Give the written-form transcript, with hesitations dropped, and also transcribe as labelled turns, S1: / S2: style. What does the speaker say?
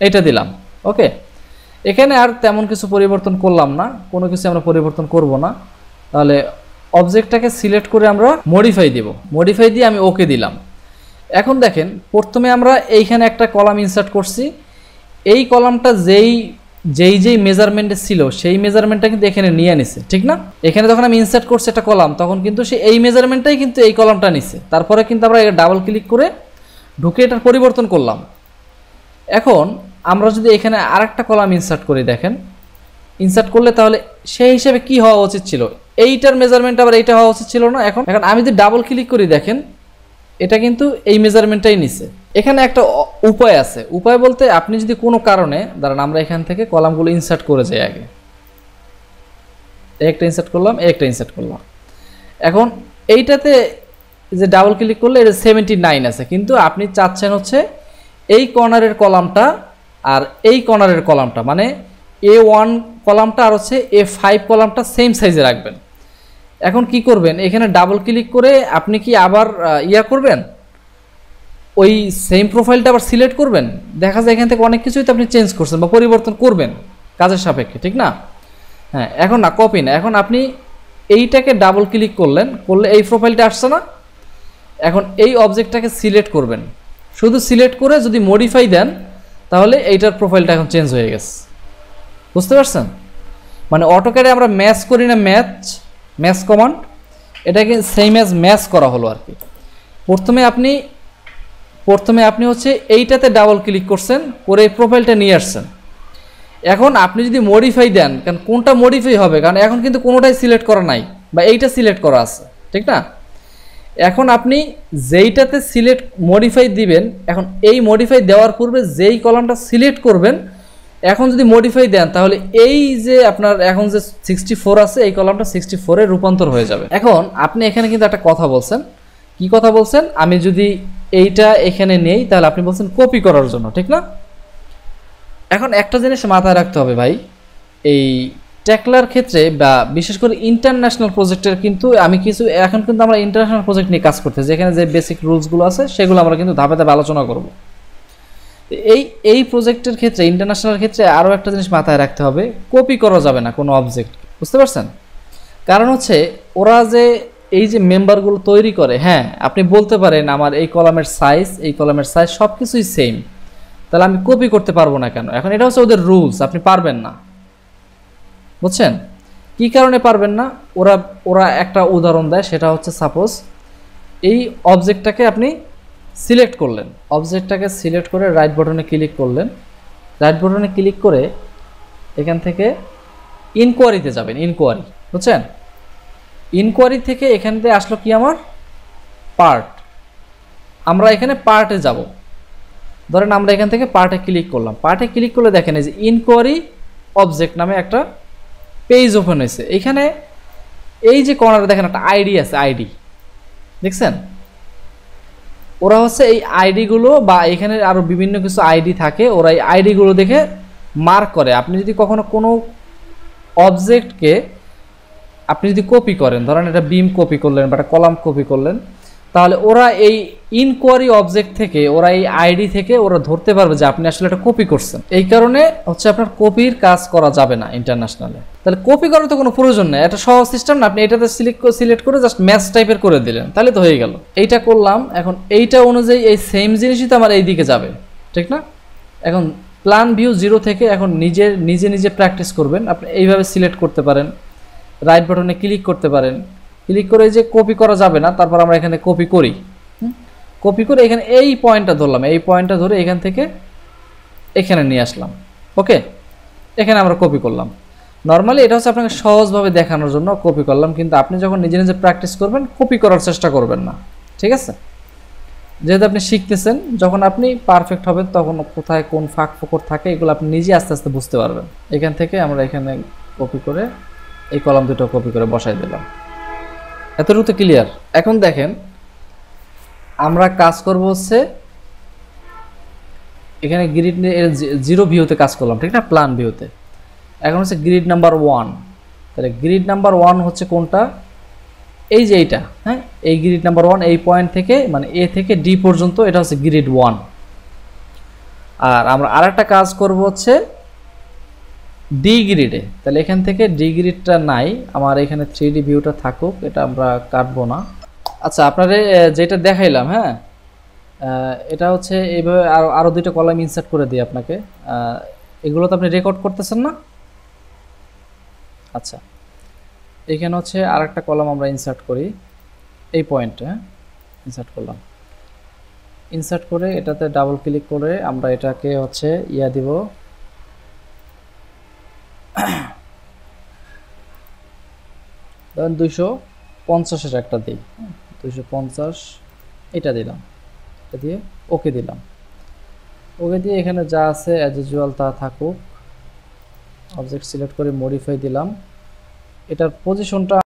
S1: এটা দিলাম। ওকে, এখানে আর তেমন কিছু পরিবর্তন করলাম না, কোনো কিছু আমরা পরিবর্তন করব না। তাহলে অবজেক্টটাকে সিলেক্ট করে আমরা মডিফাই দেব, মডিফাই দিয়ে আমি ওকে দিলাম। এখন দেখেন প্রথমে আমরা এইখানে একটা কলাম ইনসার্ট করছি, এই কলামটা যেই মেজারমেন্টে ছিল সেই মেজারমেন্টটা কিন্তু এখানে নিয়ে নিছে, ঠিক না? এখানে যখন আমি ইনসার্ট করছি একটা কলাম, তখন কিন্তু সে এই মেজারমেন্টটাই কিন্তু এই কলামটা নিছে। তারপরে কিন্তু আমরা ডাবল ক্লিক করে ঢুকে এটার পরিবর্তন করলাম। এখন আমরা যদি এখানে আরেকটা কলাম ইনসার্ট করি, দেখেন ইনসার্ট করলে তাহলে সেই হিসেবে কি হওয়া উচিত ছিল, এইটার মেজারমেন্ট আবার এইটা হওয়া উচিত ছিল না। এখন আমি যদি ডাবল ক্লিক করি, দেখেন এটা কিন্তু এই মেজারমেন্টটাই নিছে। এখানে একটা উপায় আছে, উপায় বলতে আপনি যদি কোনো কারণে দাঁড়ান, আমরা এখান থেকে কলামগুলো ইনসার্ট করে যাই। আগে একটা ইনসার্ট করলাম, একটা ইনসার্ট করলাম। এখন এইটাতে যে ডাবল ক্লিক করলে এটা 79 আছে, কিন্তু আপনি চাচ্ছেন হচ্ছে এই কর্নারের কলামটা আর এই কর্নারের কলামটা, মানে A1 কলামটা আর হচ্ছে A5 কলামটা সেম সাইজে রাখবেন। এখন কি করবেন, এখানে ডাবল ক্লিক করে আপনি কি আবার করবেন, ওই সেম প্রোফাইলটা আবার সিলেক্ট করবেন। দেখা যায় এখান থেকে অনেক কিছুই তো আপনি চেঞ্জ করছেন বা পরিবর্তন করবেন কাজের সাপেক্ষে, ঠিক না? হ্যাঁ, এখন না কপি না, এখন আপনি এইটাকে ডাবল ক্লিক করলেন, করলে এই প্রোফাইলটা আসছে না। এখন এই অবজেক্টটাকে সিলেক্ট করবেন, শুধু সিলেক্ট করে যদি মডিফাই দেন তাহলে এইটার প্রোফাইলটা এখন চেঞ্জ হয়ে গেছে। বুঝতে পারছেন? মানে অটোক্যাডে আমরা ম্যাচ করি না, ম্যাচ কমান্ড, এটাকে সেম অ্যাজ ম্যাচ করা হলো আর কি। প্রথমে আপনি হচ্ছে এইটাতে ডাবল ক্লিক করছেন, করে এই প্রোফাইলটা নিয়ে আসছেন। এখন আপনি যদি মডিফাই দেন, কারণ কোনটা মডিফাই হবে, কারণ এখন কিন্তু কোনোটাই সিলেক্ট করা নাই বা এইটা সিলেক্ট করা আছে, ঠিক না? এখন আপনি যেইটাতে সিলেক্ট মডিফাই দিবেন, এখন এই মডিফাই দেওয়ার পূর্বে যেই কলামটা সিলেক্ট করবেন, এখন যদি মডিফাই দেন তাহলে এই যে আপনার এখন যে 64 আছে, এই কলামটা 64-এ রূপান্তর হয়ে যাবে। এখন আপনি এখানে কিন্তু একটা কথা বলছেন, কি কথা বলছেন, আমি যদি এইটা এখানে নেই তাহলে আপনি বলছেন কপি করার জন্য, ঠিক না? এখন একটা জিনিস মাথায় রাখতে হবে ভাই, এই টেকলার ক্ষেত্রে বা বিশেষ করে ইন্টারন্যাশনাল প্রজেক্টের কিন্তু এখন কিন্তু আমরা ইন্টারন্যাশনাল প্রজেক্ট নিয়ে কাজ করতেছি, যেখানে যে বেসিক রুলসগুলো আছে সেগুলো আমরা কিন্তু ধাপে ধাপে আলোচনা করব। এই প্রজেক্টের ক্ষেত্রে, ইন্টারন্যাশনাল ক্ষেত্রে আরও একটা জিনিস মাথায় রাখতে হবে, কপি করা যাবে না কোনো অবজেক্ট। বুঝতে পারছেন? কারণ হচ্ছে ওরা যে এই যে মেম্বারগুলো তৈরি করে, হ্যাঁ আপনি বলতে পারেন আমার এই কলামের সাইজ সব কিছুই সেম, তাহলে আমি কপি করতে পারবো না কেন? এখন এটা হচ্ছে ওদের রুলস, আপনি পারবেন না। বুঝছেন কি কারণে পারবেন না? ওরা একটা উদাহরণ দেয়, সেটা হচ্ছে সাপোজ এই অবজেক্টটাকে আপনি সিলেক্ট করলেন, অবজেক্টটাকে সিলেক্ট করে রাইট বাটনে ক্লিক করলেন, রাইট বাটনে ক্লিক করে এখান থেকে ইনকোয়ারিতে যাবেন, ইনকোয়ারি, বুঝছেন? ইনকোয়ারি থেকে এখান থেকে আসলো কি আমার পার্ট, আমরা এখানে পার্টে যাব। ধরেন আমরা এখান থেকে পার্টে ক্লিক করলাম, পার্টে ক্লিক করলে দেখেন এই যে ইনকোয়ারি অবজেক্ট নামে একটা পেজ ওপেন হয়েছে। এখানে এই যে কর্নারে দেখেন একটা আইডি আছে, আইডি দেখছেন? ওরা হচ্ছে এই আইডিগুলো বা এখানে আরও বিভিন্ন কিছু আইডি থাকে, ওরা এই আইডিগুলো দেখে মার্ক করে। আপনি যদি কখনো কোনো অবজেক্টকে আপনি যদি কপি করেন, ধরেন এটা বিম কপি করলেন বা একটা কলাম কপি করলেন, তাহলে ওরা এই ইনকোয়ারি অবজেক্ট থেকে, ওরা এই আইডি থেকে ওরা ধরতে পারবে যে আপনি আসলে এটা কপি করছেন। এই কারণে হচ্ছে আপনার কপির কাজ করা যাবে না ইন্টারন্যাশনালে। তাহলে কপি করার তো কোনো প্রয়োজন নেই, এটা সহজ সিস্টেম না, আপনি এটাতে সিলেক্ট করে জাস্ট ম্যাচ টাইপের করে দিলেন, তাহলে তো হয়ে গেল। এইটা করলাম, এখন এইটা অনুযায়ী এই সেম জিনিসই তো আমার এই দিকে যাবে, ঠিক না? এখন প্ল্যান ভিউ 0 থেকে এখন নিজে প্র্যাকটিস করবেন। আপনি এইভাবে সিলেক্ট করতে পারেন, রাইট বাটনে ক্লিক করতে পারেন, ক্লিক করে যে কপি করা যাবে না, তারপর আমরা এখানে কপি করি, কপি করে এখানে এই পয়েন্টটা ধরলাম, এই পয়েন্টটা ধরে এখান থেকে এখানে নিয়ে আসলাম। ওকে, এখানে আমরা কপি করলাম। নর্মালি এটা হচ্ছে আপনাকে সহজভাবে দেখানোর জন্য কপি করলাম, কিন্তু আপনি যখন নিজে প্র্যাকটিস করবেন কপি করার চেষ্টা করবেন না, ঠিক আছে? যেহেতু আপনি শিখতেছেন, যখন আপনি পারফেক্ট হবেন তখন কোথায় কোন ফাঁক ফোকর থাকে এগুলো আপনি নিজে আস্তে আস্তে বুঝতে পারবেন। এখান থেকে আমরা এখানে কপি করে এই কলাম দুটো কপি করে বসাই দিলাম। এতটুকু তো ক্লিয়ার? এখন দেখেন আমরা কাজ করব হচ্ছে এখানে গ্রিড 0 ভিউতে কাজ করলাম, ঠিক না? প্ল্যান ভিউতে। এখন হচ্ছে গ্রিড নাম্বার 1, তাহলে গ্রিড নাম্বার 1 হচ্ছে কোনটা? এই যে এইটা, হ্যাঁ এই গ্রিড নাম্বার 1, এই পয়েন্ট থেকে মানে এ থেকে ডি পর্যন্ত, এটা হচ্ছে গ্রিড 1। আর আমরা আরেকটা কাজ করব হচ্ছে ডি গ্রিডে। তাহলে এখান থেকে ডি গ্রিডটা নাই, আমার এখানে 3D ভিউটা থাকুক, এটা আমরা কাটবো না। আচ্ছা, আপনারে যেটা দেখাইলাম, হ্যাঁ, এটা হচ্ছে এইভাবে আরো দুইটা কলাম ইনসার্ট করে দিই আপনাকে। এগুলো তো আপনি রেকর্ড করতেছেন না? আচ্ছা, এখানে হচ্ছে আরেকটা কলাম আমরা ইনসার্ট করি, এই পয়েন্টে ইনসার্ট করলাম। ইনসার্ট করে এটাতে ডাবল ক্লিক করে আমরা এটাকে হচ্ছে ইয়া দিব, ধরেন 250-এর একটা দিই, 250 এটা দিলাম, এটা দিয়ে ওকে দিলাম। ওকে দিয়ে এখানে যা আছে অ্যাজ ইউজুয়াল তা থাকুক। অবজেক্ট সিলেক্ট করে মডিফাই দিলাম। এটার পজিশনটা